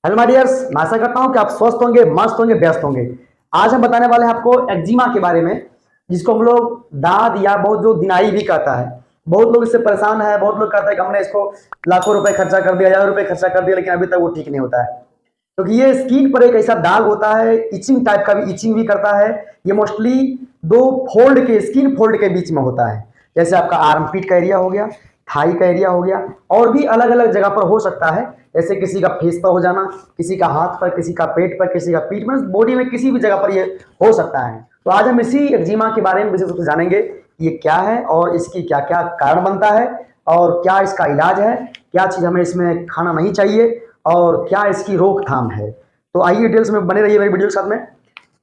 Hello my dears, मैं आशा करता हूं कि आप स्वस्थ होंगे, मस्त होंगे, व्यस्त होंगे। आज हम बताने वाले हैं आपको एक्जिमा के बारे में, जिसको हम लोग दाद या बहुत जो दिनाई भी कहता है। बहुत लोग इससे परेशान है। बहुत लोग कहते हैं कि हमने इसको लाखों रुपए खर्चा कर दिया, हज़ारों रुपए खर्चा कर दिया, लेकिन अभी तक वो ठीक नहीं होता है। क्योंकि ये स्किन पर एक ऐसा दाग होता है, इचिंग टाइप का भी इचिंग भी करता है। ये मोस्टली दो फोल्ड के, स्किन फोल्ड के बीच में होता है। जैसे आपका आर्मपिट का एरिया हो गया, थाई का एरिया हो गया, और भी अलग अलग जगह पर हो सकता है। जैसे किसी का फेस पर हो जाना, किसी का हाथ पर, किसी का पेट पर, किसी का पीठ में, बॉडी में किसी भी जगह पर ये हो सकता है। तो आज हम इसी एक्जिमा के बारे में विशेष रूप से जानेंगे, ये क्या है और इसकी क्या क्या कारण बनता है, और क्या इसका इलाज है, क्या चीज़ हमें इसमें खाना नहीं चाहिए, और क्या इसकी रोकथाम है। तो आइए डिटेल्स में बने रहिए मेरी वीडियो के साथ में।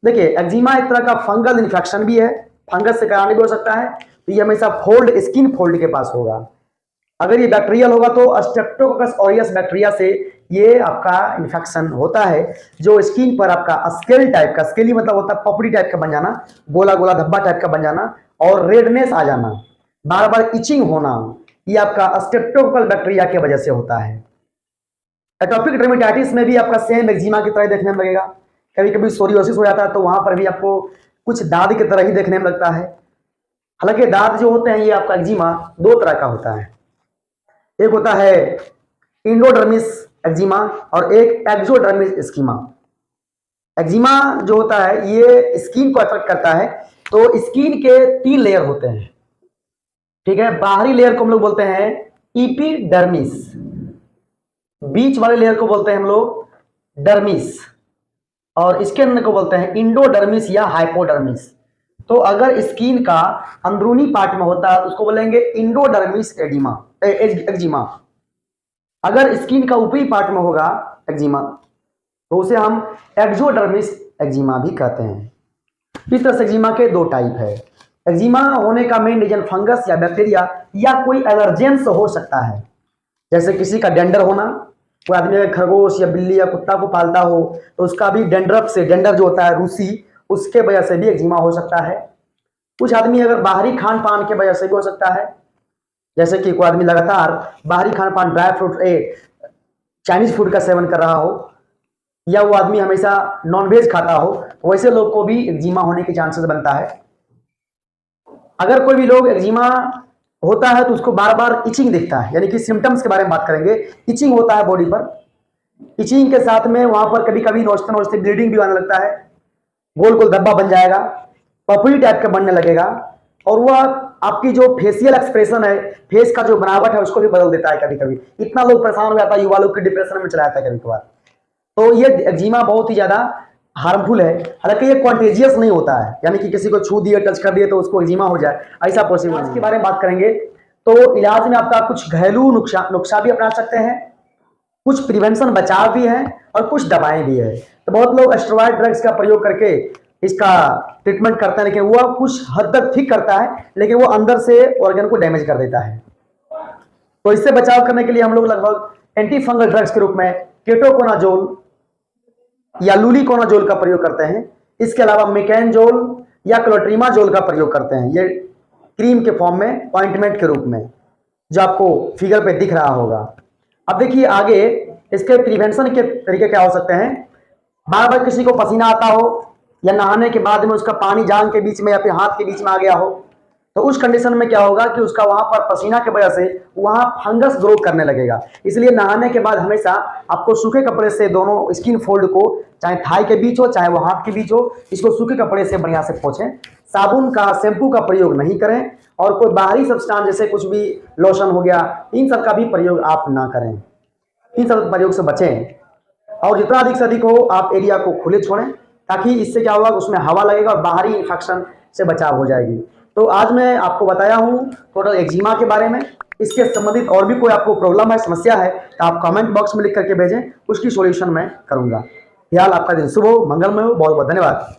देखिए, एक्जिमा एक तरह का फंगल इन्फेक्शन भी है, फंगस से कारण भी हो सकता है। तो ये हमेशा फोल्ड, स्किन फोल्ड के पास होगा। अगर ये बैक्टीरियल होगा तो स्ट्रेप्टोकोकस ऑरियस बैक्टीरिया से ये आपका इन्फेक्शन होता है, जो स्किन पर आपका स्केल टाइप का, स्केली मतलब होता है पपड़ी टाइप का बन जाना, गोला गोला धब्बा टाइप का बन जाना, और रेडनेस आ जाना, बार बार इचिंग होना, ये आपका स्ट्रेप्टोकोकल बैक्टीरिया की वजह से होता है। एटोपिक डर्मेटाइटिस में भी आपका सेम एक्जिमा की तरह देखने में लगेगा। कभी कभी सोरियोसिस हो जाता है तो वहां पर भी आपको कुछ दाद की तरह ही देखने में लगता है। हालांकि दाद जो होते हैं, ये आपका एक्जिमा दो तरह का होता है। एक होता है इंडोडर्मिस एक्जिमा और एक एक्सोडर्मिस एक्जिमा। एक्जिमा जो होता है ये स्किन को अफेक्ट करता है। तो स्किन के 3 लेयर होते हैं, ठीक है। बाहरी लेयर को हम लोग बोलते हैं इपीडर्मिस, बीच वाले लेयर को बोलते हैं हम लोग डर्मिस, और इसके अंदर को बोलते हैं इंडोडर्मिस या हाइपोडर्मिस। तो अगर स्किन का अंदरूनी पार्ट में होता है तो उसको बोलेंगे इंडोडर्मिस एक्जिमा। अगर स्किन का ऊपरी पार्ट में होगा एक्जिमा तो उसे हम एक्सोडर्मिस एक्जिमा भी कहते हैं। इस तरह से एक्जिमा के 2 टाइप है। एक्जिमा होने का मेन रीजन फंगस या बैक्टीरिया या कोई एलर्जेन से हो सकता है। जैसे किसी का डेंडर होना, कोई आदमी अगर खरगोश या बिल्ली या कुत्ता को पालता हो तो उसका भी डेंड्रफ से, डेंडर जो होता है रूसी, उसके वजह से भी एक्जिमा हो सकता है। कुछ आदमी अगर बाहरी खान पान के वजह से भी हो सकता है, जैसे कि कोई आदमी लगातार बाहरी खान पान, ड्राई फ्रूट, चाइनीज फूड का सेवन कर रहा हो, या वो आदमी हमेशा नॉनवेज खाता हो, वैसे लोग को भी एक्जिमा होने के चांसेस बनता है। अगर कोई भी लोग एक्जिमा होता है तो उसको बार बार इचिंग दिखता है, यानी कि सिम्टम्स के बारे में बात करेंगे। इचिंग होता है बॉडी पर, इचिंग के साथ में वहां पर कभी कभी नोचते नोचते ब्लीडिंग भी आने लगता है, गोल गोल धब्बा बन जाएगा, पपड़ी टाइप का बनने लगेगा, और वह आपकी जो फेशियल एक्सप्रेशन है, फेस का जो बनावट है, उसको भी बदल देता है। कभी कभी इतना लोग परेशान हो जाता है, युवा लोग की डिप्रेशन में चला जाता है कभी कभार। तो ये एक्जिमा बहुत ही ज्यादा हार्मफुल है। हालांकि ये कॉन्टेजियस नहीं होता है, यानी कि किसी को छू दिए, टच कर दिए तो उसको एक्जिमा हो जाए, ऐसा पॉसिबल। इसके बारे में बात करेंगे तो इलाज में आपका कुछ घरेलू नुस्खा भी अपना सकते हैं, कुछ प्रिवेंशन बचाव भी है, और कुछ दवाएं भी है। तो बहुत लोग स्टेरॉइड ड्रग्स का प्रयोग करके इसका ट्रीटमेंट करते हैं, लेकिन वह कुछ हद तक ठीक करता है, लेकिन वो अंदर से ऑर्गन को डैमेज कर देता है। तो इससे बचाव करने के लिए हम लोग लगभग एंटी फंगल ड्रग्स के रूप में केटोकोनाजोल या लूलिकोनाजोल का प्रयोग करते हैं। इसके अलावा मेकेनजोल या क्लोट्रीमाजोल का प्रयोग करते हैं, ये क्रीम के फॉर्म में, ऑइंटमेंट के रूप में, जो आपको फिगर पे दिख रहा होगा। अब देखिए आगे इसके प्रिवेंशन के तरीके क्या हो सकते हैं। बार बार किसी को पसीना आता हो, या नहाने के बाद में उसका पानी जांघ के बीच में या फिर हाथ के बीच में आ गया हो, तो उस कंडीशन में क्या होगा कि उसका वहां पर पसीना की वजह से वहां फंगस ग्रो करने लगेगा। इसलिए नहाने के बाद हमेशा आपको सूखे कपड़े से दोनों स्किन फोल्ड को, चाहे थाई के बीच हो चाहे वो हाथ के बीच हो, इसको सूखे कपड़े से बढ़िया से पोंछें। साबुन का, शैम्पू का प्रयोग नहीं करें, और कोई बाहरी सब्सटेंस जैसे कुछ भी लोशन हो गया, इन सब का भी प्रयोग आप ना करें। इन सब प्रयोग से बचें, और जितना अधिक से अधिक हो आप एरिया को खुले छोड़ें, ताकि इससे क्या होगा, उसमें हवा लगेगा और बाहरी इन्फेक्शन से बचाव हो जाएगी। तो आज मैं आपको बताया हूँ टोटल एक्जिमा के बारे में। इसके संबंधित और भी कोई आपको प्रॉब्लम है, समस्या है, तो आप कमेंट बॉक्स में लिख करके भेजें, उसकी सॉल्यूशन मैं करूँगा। फिलहाल आपका दिन शुभ हो, मंगलमय हो। बहुत बहुत धन्यवाद।